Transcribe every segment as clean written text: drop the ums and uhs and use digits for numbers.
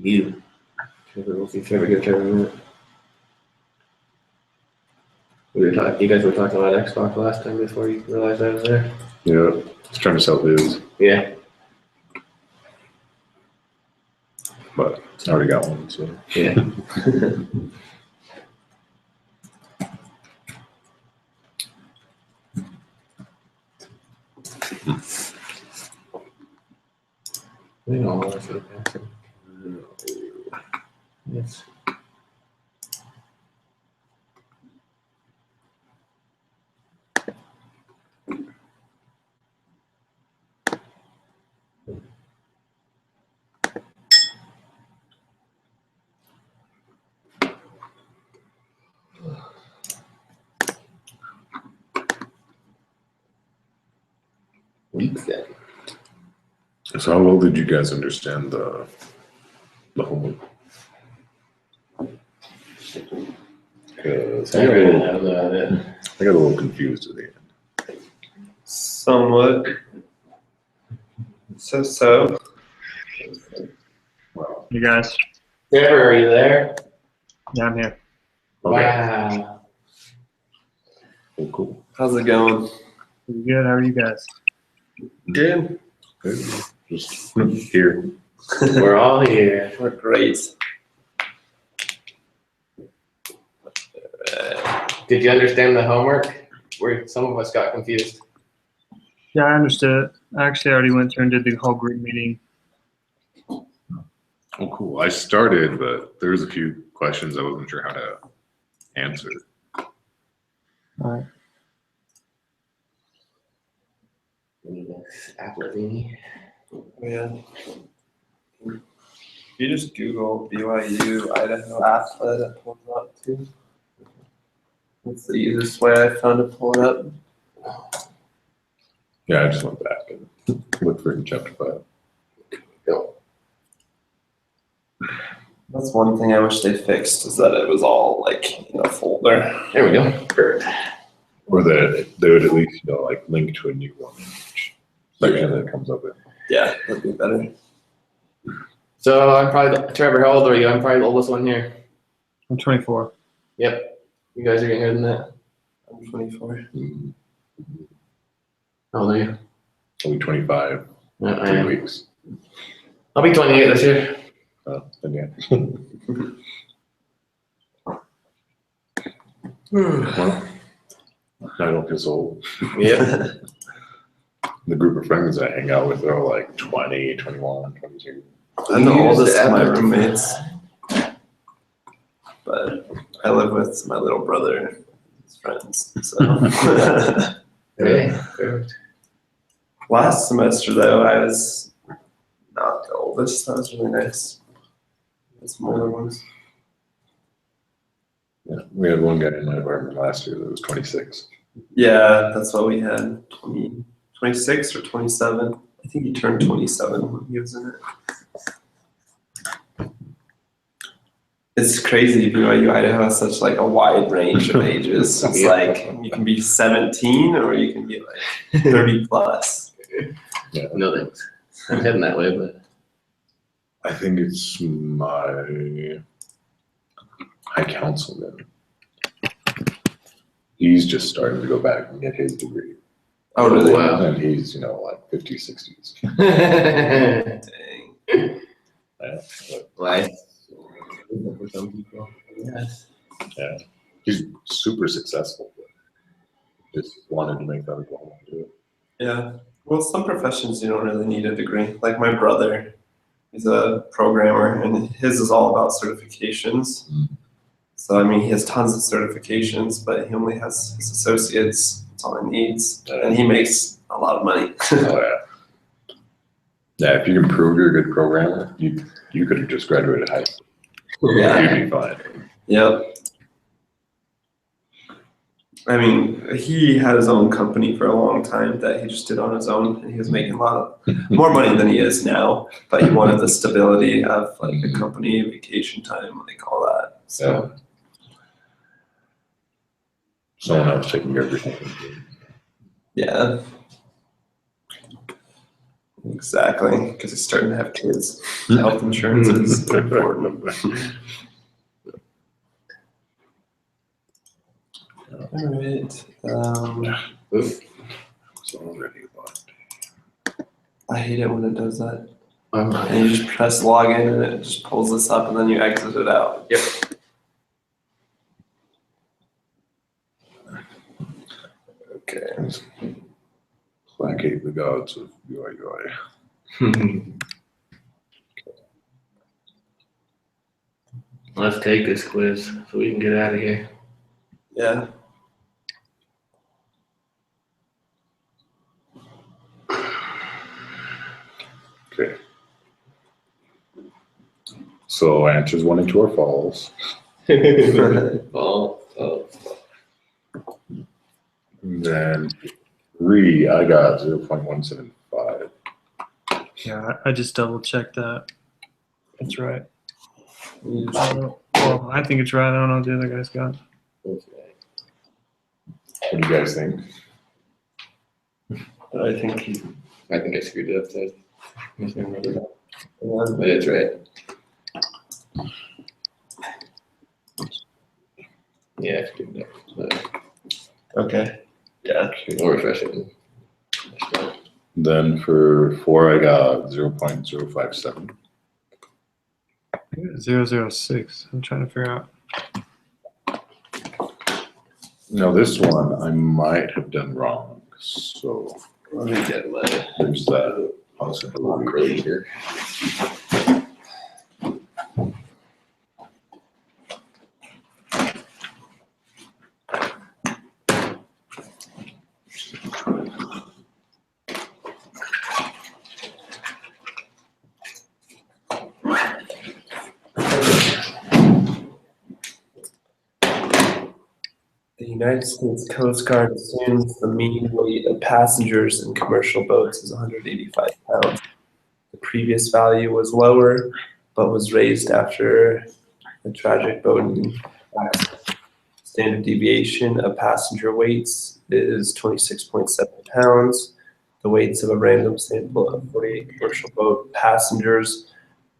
You. What's your favorite guitar in it? You guys were talking about Xbox last time before you realized I was there. Yeah, he's trying to sell his, Yeah. but I already got one, so. Yeah. We don't want to pass it. Yes. Weeks then. So how well did you guys understand the homework? Because I really don't have that. I got a little confused at the end. Somewhat. So. Wow. You guys? Trevor, are you there? Yeah, I'm here. Okay. Wow. Oh, cool. How's it going? Pretty good. How are you guys? Good. Good. Just here. We're all here. We're great. Did you understand the homework? Where some of us got confused. Yeah, I understood it. I actually already went through and did the whole group meeting. Oh, cool. I started, but there was a few questions I wasn't sure how to answer. All right. We need this Appletini. Yeah. You just Google BYU Idaho athlete, it pulls up too. That's the easiest way I found to pull it up. Yeah, I just went back and looked for it in chapter 5. Go. That's one thing I wish they fixed, is that it was all like in a folder. There we go. Perfect. Or that they would at least, like link to a new one in each section that comes up with. Yeah, that'd be better. So I'm probably Trevor. How old are you? I'm probably the oldest one here. I'm 24. Yep. You guys are younger than that. I'm 24. How old are you? I'll be 25 I 3 am. weeks. I'll be 28 this year. Then yeah. Well, I don't feel so old. Yep. The group of friends I hang out with, they're all like 20, 21, 22. I'm the You used oldest the of my Apple. roommates. But I live with my little brother and his friends. So Okay. Perfect. last semester though, I was not the oldest. That was really nice. The smaller ones. Yeah, we had one guy in my apartment last year that was 26. Yeah, that's what we had. 26 or 27. I think he turned 27 when he was in it. It's crazy. BYU Idaho has such like a wide range of ages. It's Yeah. like you can be 17 or you can be like 30 plus. Yeah. No thanks. I'm heading that way, but I think it's my high councilman. He's just starting to go back and get his degree. Oh, really? Wow. And he's, like 50s, 60s. Dang. Yeah, life for some people. Yes. yeah. He's super successful, but just wanted to make other people do it. Yeah. Well, some professions you don't really need a degree. Like my brother, he's a programmer, and his is all about certifications. So I mean, he has tons of certifications, but he only has his associates. That's all he needs, and he makes a lot of money. Oh, yeah. Yeah, if you can prove you're a good programmer, you could have just graduated high school. Yeah. You'd be fine. Yep. I mean, he had his own company for a long time that he just did on his own, and he was making a lot of more money than he is now. But he wanted the stability of like a company, vacation time, like all that. So Someone else taking care of everything. yeah. Exactly, because he's starting to have kids. Health insurance is important. All right. It's already locked. I hate it when it does that. I'm And you just press login and it just pulls this up and then you exit it out. Yep. Okay. Placate the gods of UI. Let's take this quiz so we can get out of here. Yeah. Okay. So answers 1 and 2 are false. Oh. And then 3, I got 0.175. Yeah, I just double checked that. That's right. You Well, I think it's right. I don't know what the other guys got. What do you guys think? I think I think I screwed it up. So I misremembered that. yeah. But it's right. Yeah, I screwed it up. But Okay. Yeah. we'll refresh it. Then for 4, I got 0.057. 006. I'm trying to figure out. Now this one I might have done wrong. So Let me get my. there's that possibility. Here. The United States Coast Guard assumes the mean weight of passengers in commercial boats is 185 pounds. The previous value was lower, but was raised after a tragic boating accident. Standard deviation of passenger weights is 26.7 pounds. The weights of a random sample of 48 commercial boat passengers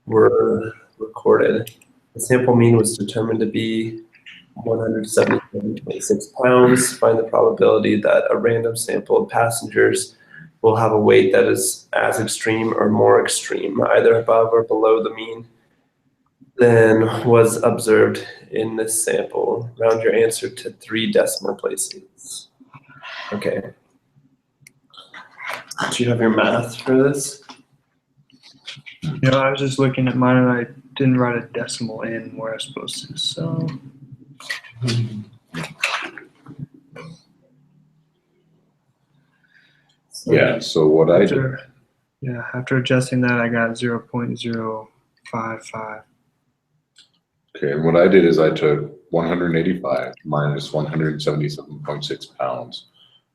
were recorded. The sample mean was determined to be 177.6 pounds. Find the probability that a random sample of passengers will have a weight that is as extreme or more extreme, either above or below the mean, than was observed in this sample. Round your answer to 3 decimal places. Okay. Do you have your math for this? You know, I was just looking at mine and I didn't write a decimal in where I was supposed to. So Yeah, so what I did, after adjusting that, I got 0.055. okay, and what I did is I took 185 minus 177.6 pounds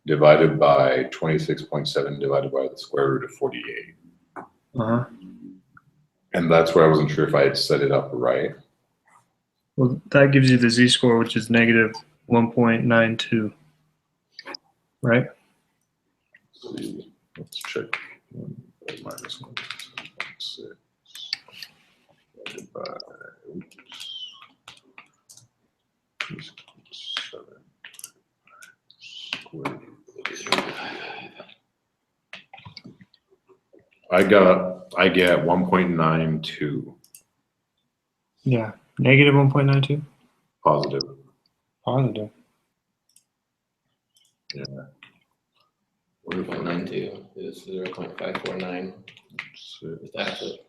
divided by 26.7 divided by the square root of 48. Uh-huh. And that's where I wasn't sure if I had set it up right. Well, that gives you the z-score, which is negative 1.92, right? Let's check. Minus 1.6 divided by, oops, 7 square root. I get 1.92 Yeah, negative 1.92. positive. Positive. Yeah. 1.92 is 0.549. That's it.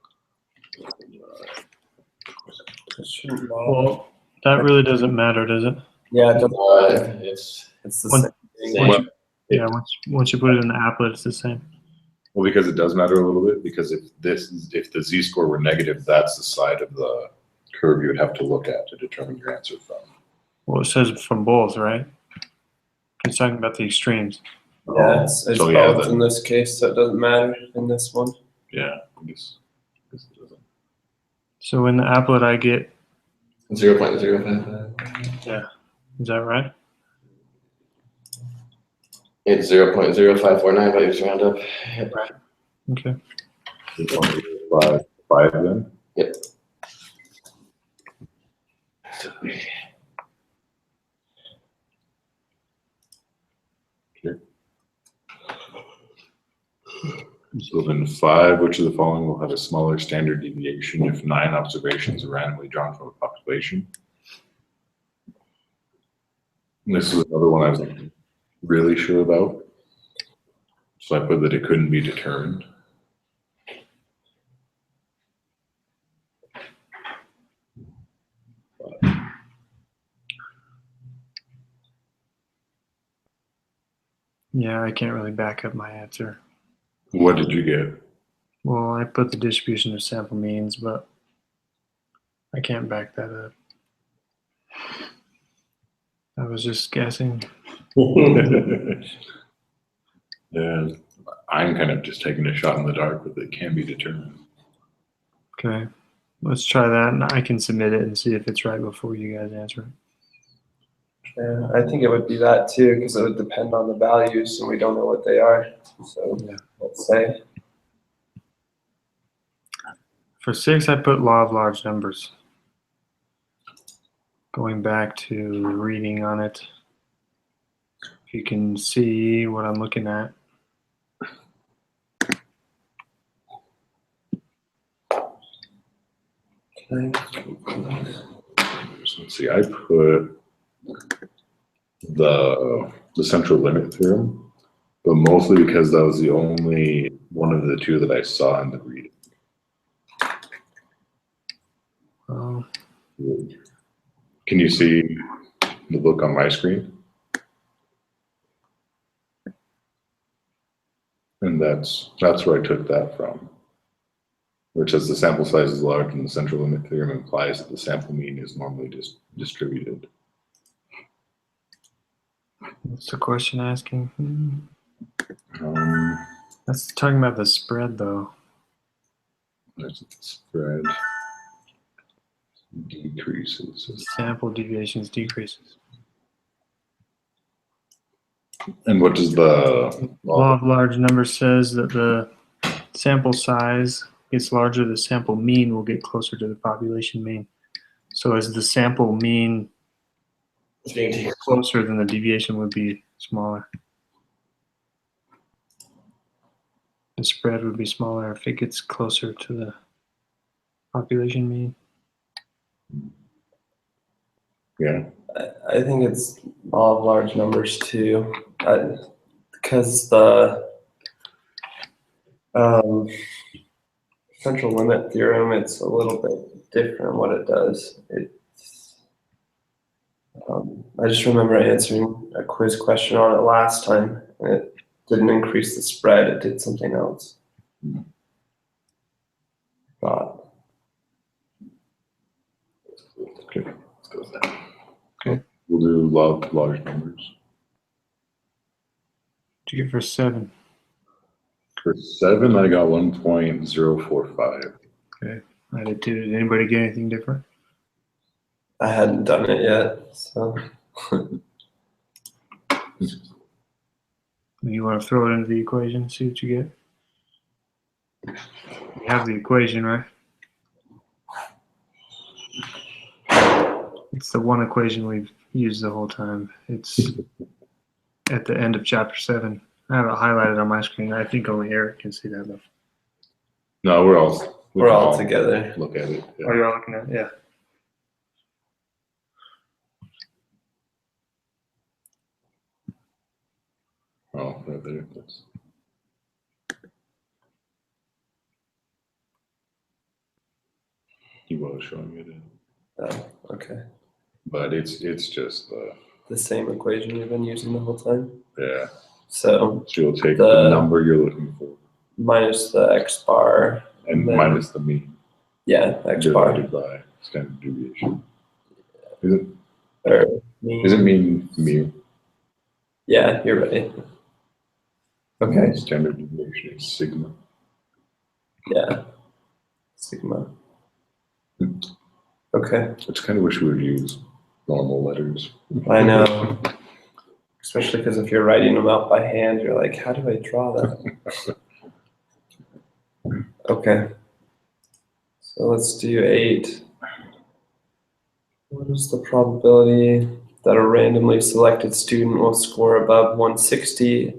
Well, that really doesn't matter, does it? Yeah, it doesn't. It's It's the One- same thing. same. Well, Yeah, once you put it in the applet, it's the same. Well, because it does matter a little bit, because if the z-score were negative, that's the side of the curve you would have to look at to determine your answer from. Well, it says from both, right? It's talking about the extremes. Yeah, it's So, yeah, both then- in this case, so it doesn't matter in this one. Yeah, I guess it doesn't. So in the applet, I get, 0.055. is that right? It's 0.0549, but you just round up. Okay. Five then? Yep. So then 5, which of the following will have a smaller standard deviation if 9 observations are randomly drawn from a population? And this is another one I wasn't really sure about. So I put that it couldn't be determined. Yeah, I can't really back up my answer. What did you get? Well, I put the distribution of sample means, but I can't back that up. I was just guessing. Yeah, I'm kind of just taking a shot in the dark, but it can be determined. Okay, let's try that, and I can submit it and see if it's right before you guys answer it. Yeah, I think it would be that too, because it would depend on the values, and we don't know what they are. So Yeah. let's say For 6, I put law of large numbers. Going back to reading on it, if you can see what I'm looking at. Let's see, I put the central limit theorem, but mostly because that was the only one of the two that I saw in the reading. Can you see the book on my screen? And that's where I took that from, which says the sample size is large and the central limit theorem implies that the sample mean is normally distributed. What's the question asking? Um, That's talking about the spread, though. there's the spread decreases. Sample deviations decreases. And what does the Law of large numbers says that the sample size gets larger, the sample mean will get closer to the population mean. So as the sample mean is closer, then the deviation would be smaller. The spread would be smaller if it gets closer to the population mean. yeah? I think it's law of large numbers too, because the central limit theorem, it's a little bit different what it does. I just remember answering a quiz question on it last time, and it didn't increase the spread, it did something else. Thought. Okay, let's go with that. Okay. We'll do law of large numbers. What'd you get for 7? For 7, I got 1.045. I did too. Did anybody get anything different? I hadn't done it yet, so You want to throw it into the equation, see what you get? You have the equation, right? It's the one equation we've used the whole time. It's at the end of chapter 7. I have it highlighted on my screen. I think only Eric can see that though. No, we we're can all together. Look at it. Yeah. Oh, you're all looking at it? Yeah. Oh, right there. That's... He was showing me that. Oh, okay. But it's just The same equation you've been using the whole time. yeah. So So you'll take the number you're looking for minus the x bar. and then- minus the mean Yeah, x bar. divided by standard deviation. Is it Or mean. does it mean mu? Yeah, you're right. Okay. Standard deviation is sigma. Yeah. Sigma. Okay. I just kind of wish we would use normal letters. I know. Especially because if you're writing them out by hand, you're like, how do I draw that? Okay. So let's do 8. What is the probability that a randomly selected student will score above 160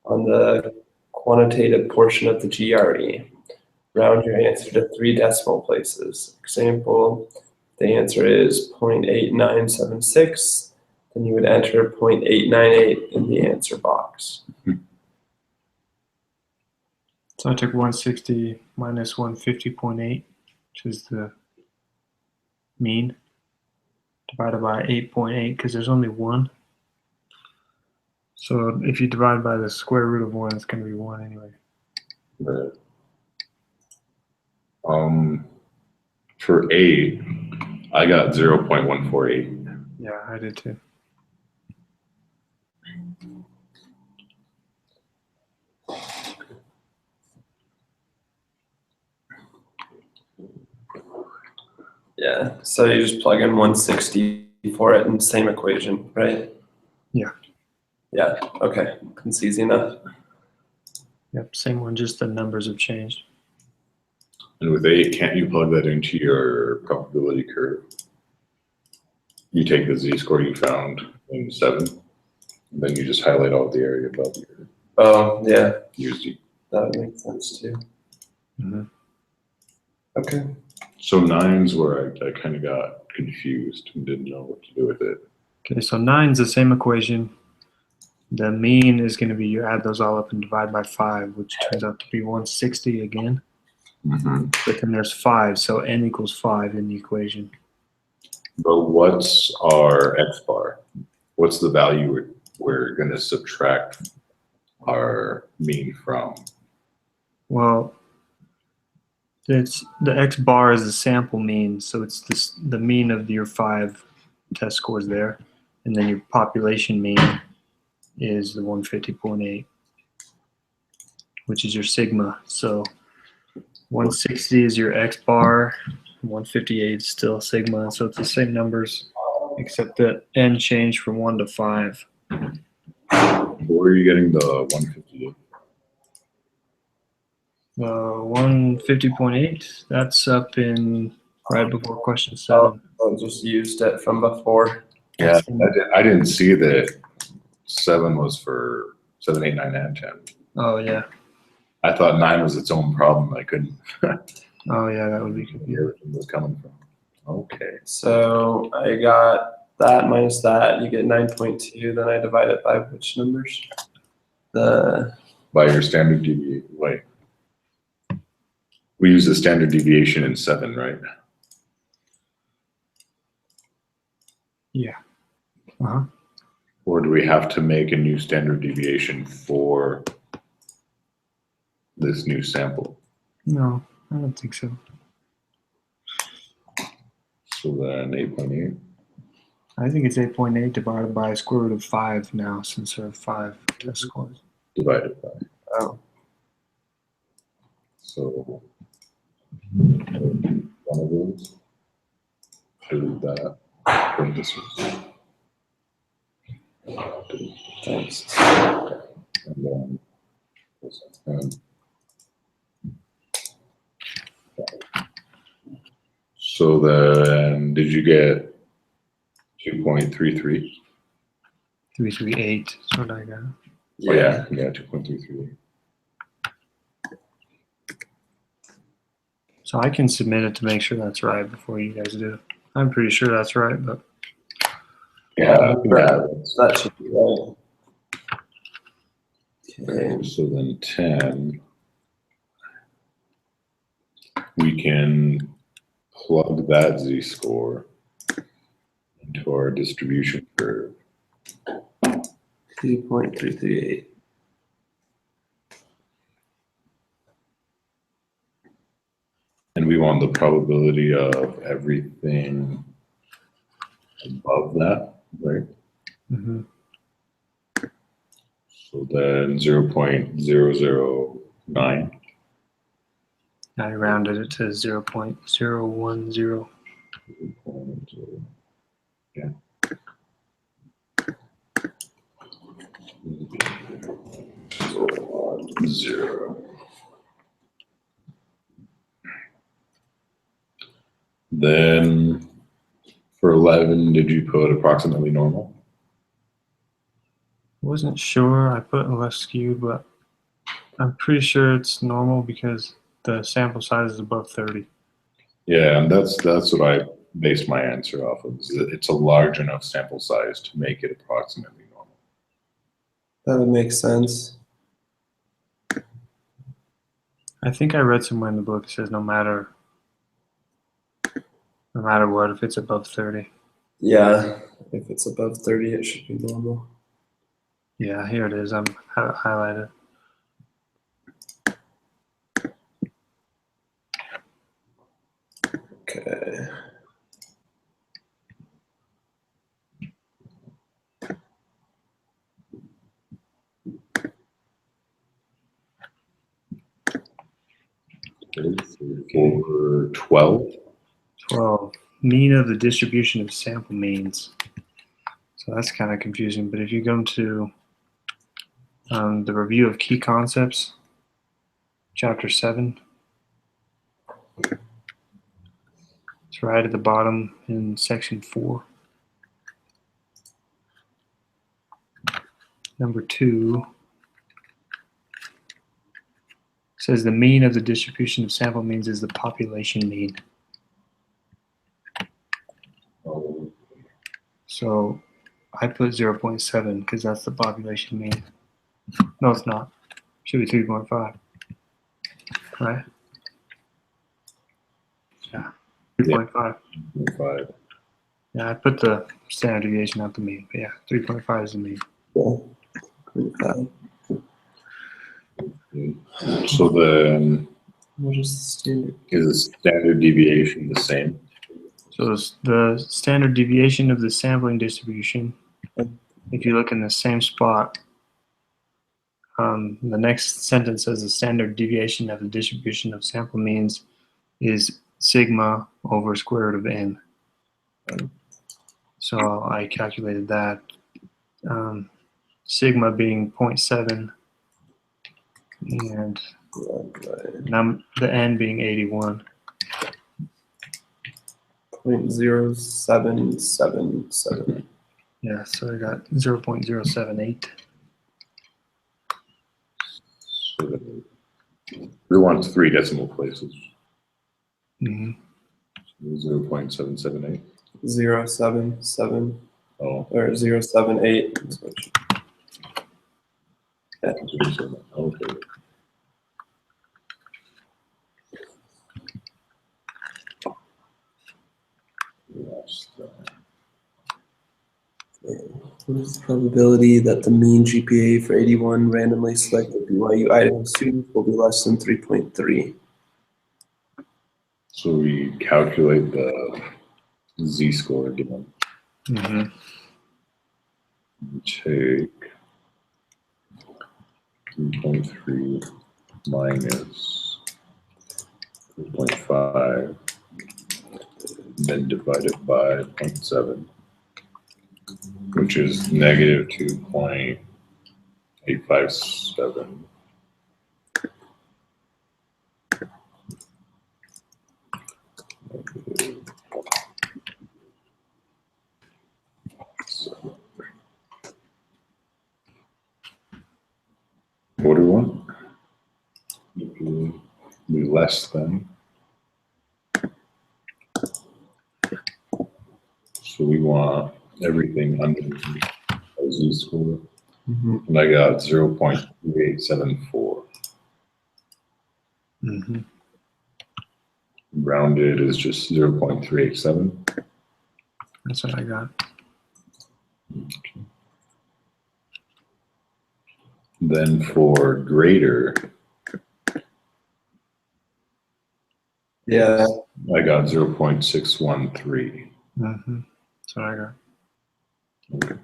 on the quantitative portion of the GRE? Round your answer to 3 decimal places. Example, the answer is 0.8976, then you would enter 0.898 in the answer box. So I took 160 minus 150.8, which is the mean, divided by 8.8 because there's only 1. So if you divide by the square root of 1, it's going to be 1 anyway. Right. For 8, I got 0.148. Yeah, I did too. Yeah, so you just plug in 160 for it in the same equation, right? Yeah. Yeah, okay, it's easy enough. Yep, same one, just the numbers have changed. And with 8, can't you plug that into your probability curve? You take the z-score you found in 7, and then you just highlight all the area above your Oh, yeah, USD. that would make sense too. Mm-hmm. Okay. So 9's where I kind of got confused and didn't know what to do with it. Okay, so 9's the same equation. The mean is going to be you add those all up and divide by 5, which turns out to be 160 again. Mm-hmm. But then there's 5, so n equals 5 in the equation. But what's our x bar? What's the value we're going to subtract our mean from? Well, it's the x bar is the sample mean, so it's the mean of your 5 test scores there, and then your population mean is the 150.8, which is your sigma. So 160 is your x bar, 158 is still sigma, so it's the same numbers, except that n changed from 1 to 5. Where are you getting the 158? 150.8, that's up in right before question 7. I just used it from before. Yeah, I didn't see that 7 was for 7, 8, 9, and 10. Oh yeah. I thought 9 was its own problem. I couldn't Oh yeah, that would be see confusing. where everything was coming from. Okay. So I got that minus that, you get 9.2, then I divide it by which numbers? By your standard deviation, wait. We use the standard deviation in 7, right? Yeah. Uh-huh. Or do we have to make a new standard deviation for this new sample? No, I don't think so. So then 8.8. I think it's 8.8 divided by square root of 5 now, since there are 5 test scores. divided by. Oh. So one of those. Delete that. Parentheses. Thanks. And then this one. So then, did you get 2.33? 338 is what I got. Oh yeah, 2.33. So I can submit it to make sure that's right before you guys do. I'm pretty sure that's right, but Yeah, That should be right. Okay. So then 10, we can plug that z-score into our distribution curve. 2.338. And we want the probability of everything above that, right? mhm. So then 0.009. I rounded it to 0.010. Yeah. Zero. Then for 11, did you put approximately normal? Wasn't sure. I put less skewed, but I'm pretty sure it's normal because the sample size is above 30. Yeah, and that's what I based my answer off of. Is that it's a large enough sample size to make it approximately normal. That would make sense. I think I read somewhere in the book it says no matter what, if it's above 30. Yeah, if it's above 30, it should be normal. Yeah, here it is. I'm have it highlighted. Okay. For 12, 12. Mean of the distribution of sample means. So that's kind of confusing. But if you go to the review of key concepts, chapter 7, it's right at the bottom in section 4. Number 2 says the mean of the distribution of sample means is the population mean. So I put 0.7 because that's the population mean. No, it's not. Should be 3.5. Right? Yeah. 3.5. 5. Yeah, I put the standard deviation, not the mean. But yeah, 3.5 is the mean. Yeah. So then, What is the standard? is the standard deviation the same? So the standard deviation of the sampling distribution, if you look in the same spot, the next sentence says the standard deviation of the distribution of sample means is sigma over square root of n. So I calculated that. Sigma being 0.7 and the n being 81. 0.0777. Yeah, so I got 0.078. So we want 3 decimal places. Mm-hmm. 0.778. 0.77 Oh, or 0.78. okay. What is the probability that the mean GPA for 81 randomly selected BYU Idaho students will be less than 3.3? So we calculate the z-score again. Mm-hmm. Take 3.3 minus 3.5, then divide it by 0.7, which is negative 2.857. What do we want? Be less than. So we want everything under the z-score. And I got 0.3874. Mm-hmm. Rounded is just 0.387. That's what I got. Then for greater, Yeah. I got 0.613. Mm-hmm. That's what I got. Okay,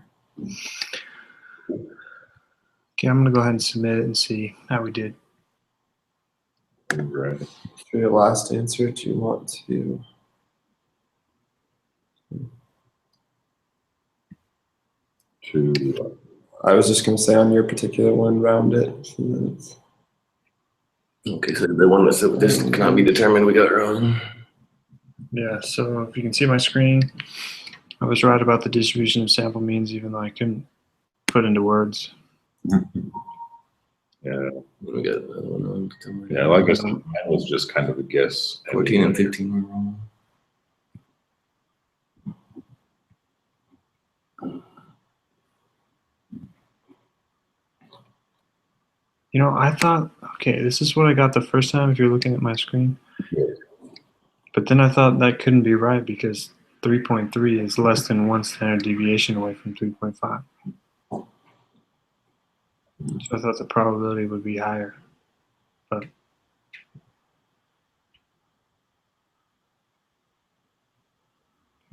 I'm gonna go ahead and submit it and see how we did. Right. For your last answer, do you want to? I was just going to say on your particular one, round it. So that it's Okay, so the one that said this cannot be determined, we got wrong. Yeah, so if you can see my screen, I was right about the distribution of sample means, even though I couldn't put into words. Yeah, We got another one on. yeah, like I said, mine was just kind of a guess. 14 and 15 were wrong. You know, I thought, okay, this is what I got the first time if you're looking at my screen. Yeah. But then I thought that couldn't be right because 3.3 is less than 1 standard deviation away from 3.5. So I thought the probability would be higher. But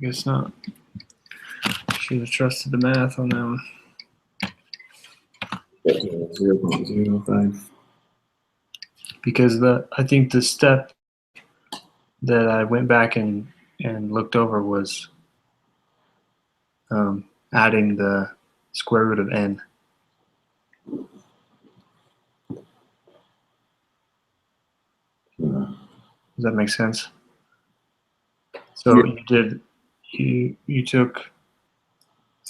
I guess not. Should have trusted the math on that one. 0.05. Because I think the step that I went back and looked over was adding the square root of n. Does that make sense? So you took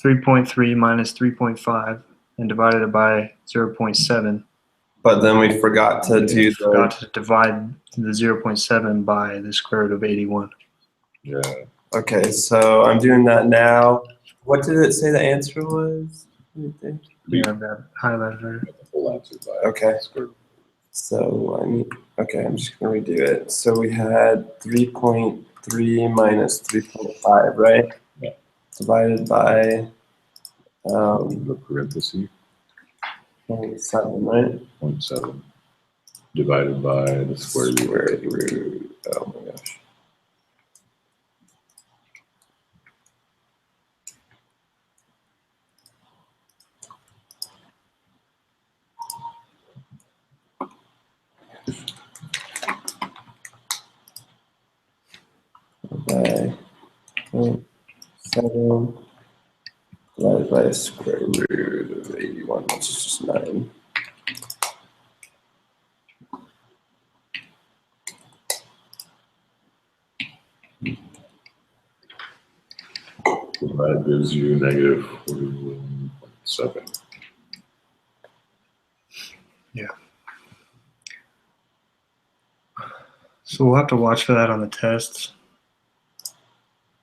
3.3 minus 3.5 and divided it by 0.7. But then we forgot to do Forgot to divide the 0.7 by the square root of 81. Yeah, Okay, so I'm doing that now. What did it say the answer was? You have that highlighted there. the full answer by Okay. square. So okay, I'm just gonna redo it. So we had 3.3 minus 3.5, right? Yeah. Divided by The parenthesis, 0.7, right? 0.7, divided by the square root. Square root. Oh my gosh. By 0.7 divided by the square root of 81, which is just 9. So that gives you negative 41.7. So we'll have to watch for that on the tests.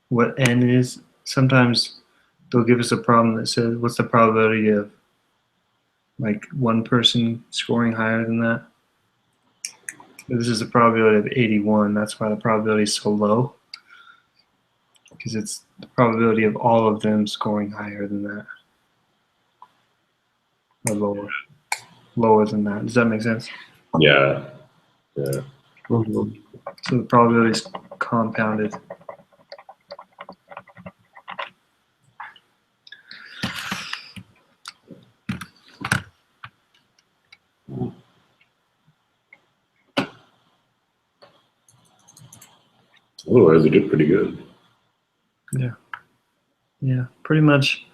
What n is. Sometimes they'll give us a problem that says, what's the probability of like one person scoring higher than that? This is a probability of 81. That's why the probability is so low. Because it's the probability of all of them scoring higher than that. Or lower. Lower than that. Does that make sense? Yeah, yeah. Mm-hmm. So the probability is compounded. Otherwise, it did pretty good. Yeah, pretty much.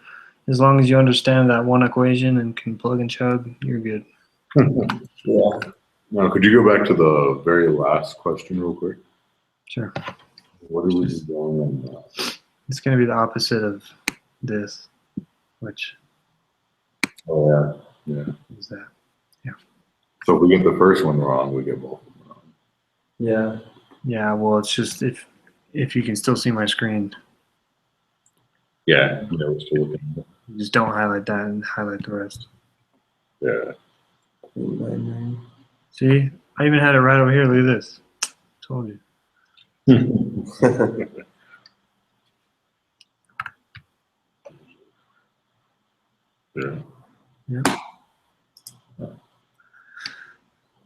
As long as you understand that one equation and can plug and chug, you're good. Yeah. Now, could you go back to the very last question real quick? Sure. What are we doing on that? It's going to be the opposite of this, which Oh, yeah. is that. So if we get the first one wrong, we get both of them wrong. Yeah. Yeah, well, it's just if you can still see my screen, Yeah, we're still looking at it. you just don't highlight that and highlight the rest. Yeah. See, I even had it right over here. Look at this. Told you. Yeah.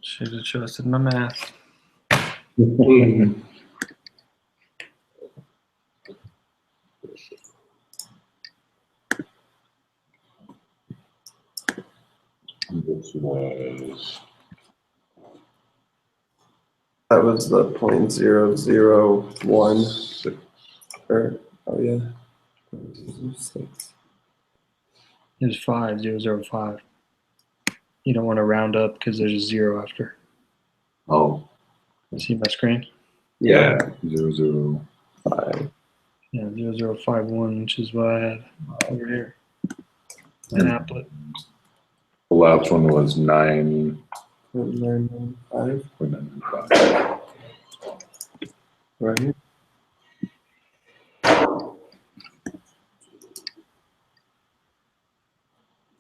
Should have trusted my math. This was That was the 0.001 6. or oh yeah. 6. It was 5,005. You don't want to round up because there's a 0 after. Oh, See my screen? Yeah. 0, 0. 5. Yeah, 0051, which is what I had over here. An applet. The last one was 9.995 9.95. right here.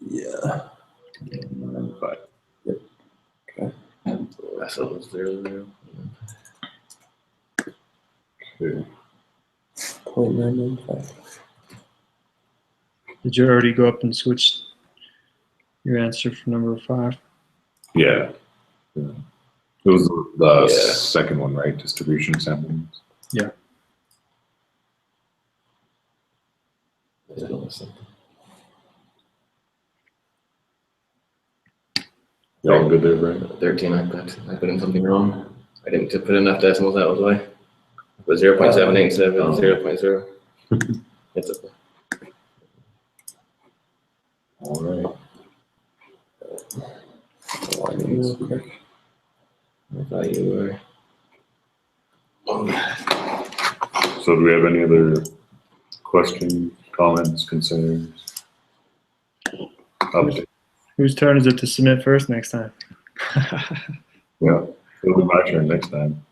Yeah. 9.95. That's what was 00. Okay. 0.995. Did you already go up and switch your answer for number 5? Yeah. Yeah. It was the Yeah. second one, right? Distribution sampling. You all good there, Brian? 13, I put in something wrong. I didn't put enough decimals, that was why. But 0.787, 0.0. It's okay. All right. Real quick. I thought you were. So do we have any other questions, comments, concerns? Update? Whose turn is it to submit first next time? Yeah, it'll be my turn next time.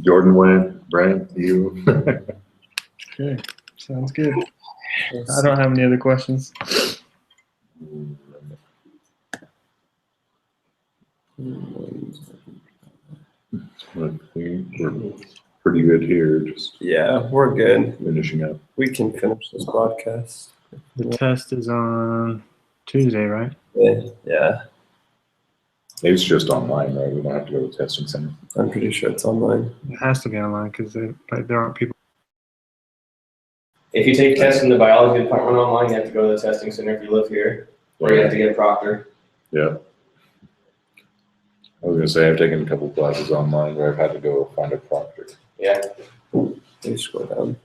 Jordan went, Brent, you. Okay, sounds good. I don't have any other questions. I think we're pretty good here, just Yeah, we're good. finishing up. We can finish this broadcast. The test is on Tuesday, right? Yeah, It's just online, right? We don't have to go to the testing center. I'm pretty sure it's online. It has to be online because there aren't people. If you take tests in the biology department online, you have to go to the testing center if you live here, or you have to get a proctor. Yeah. I was gonna say, I've taken a couple classes online where I've had to go find a proctor. Yeah. Please scroll down.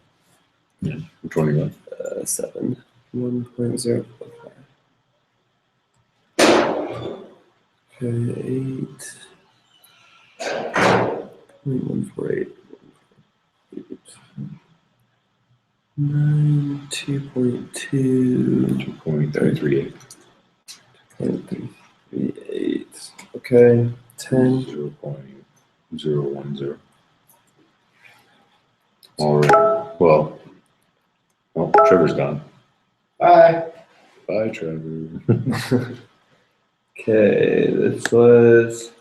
Which one you want? 7. 1.045. Okay, 8. 9, 2.2. 2.338. 0.338. Okay, 10. 0.010. All right. Well, Trevor's gone. Bye. Bye, Trevor. Okay, this was